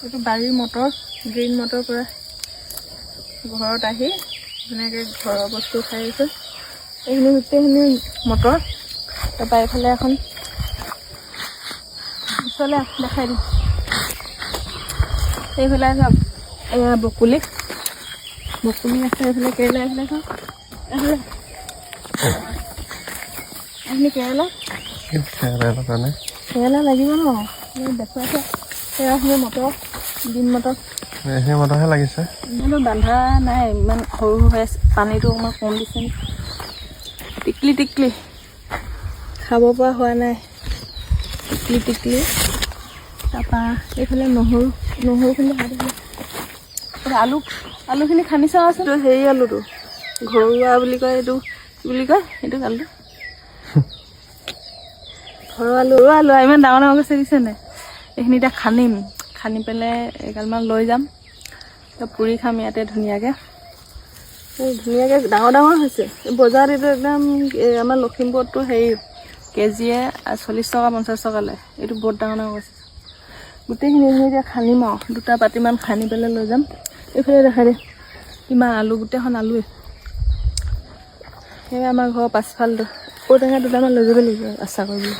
এইটো বাৰীৰ motor, green motor পৰা ঘৰত আহি ধুনীয়াকৈ ঘৰৰ বস্তু খাই আছে। এইখিনি গোটেইখিনি মটৰ। তাৰপৰা এইফালে এখন ওচৰলৈ দেখাই দিম। এইফালে চাওক, এয়া বকুলি আছে। এইফালে কেৰেলা, এইফালে চাওক, এইখিনি কেৰেলা লাগিব ন, দেখুৱাইছে। সেয়াখিনি মটৰ, গ্ৰীণ মটৰ। সেই মটৰহে লাগিছে। কিন্তু বান্ধা নাই, ইমান সৰু হৈ আছে, পানীটো অকণমান কম দিছে নি। টিকলি খাব পৰা হোৱা নাই, টিকলি। তাৰপৰা এইফালে নহৰুখিনি আলুখিনি খান্দি চাওঁচোন। এইটো হেৰি আলুটো, ঘৰুৱা বুলি কয়। এইটো কি বুলি কয়, এইটো আলুটো ঘৰুৱা আলু ইমান ডাঙৰ গছে দিছে নাই। এইখিনি এতিয়া খান্দি পেলাই এগালমান লৈ যাম, পুৰি খাম ইয়াতে ধুনীয়াকৈ ডাঙৰ হৈছে। বজাৰত এইটো একদম আমাৰ লখিমপুৰততো হেৰি কেজিয়ে 40 টকা 50 টকা লয়। এইটো বহুত ডাঙৰ হৈছে। গোটেইখিনি এতিয়া খান্দিম আৰু 2টা পাতিমান খান্দি পেলাই লৈ যাম। এইফালে দেখাই দে কিমান আলু, গোটেইখন আলুৱে। সেয়ে আমাৰ ঘৰৰ পাছফালটো ঔটেঙা 2টামান লৈ যাব লাগিব আশা কৰিবলৈ।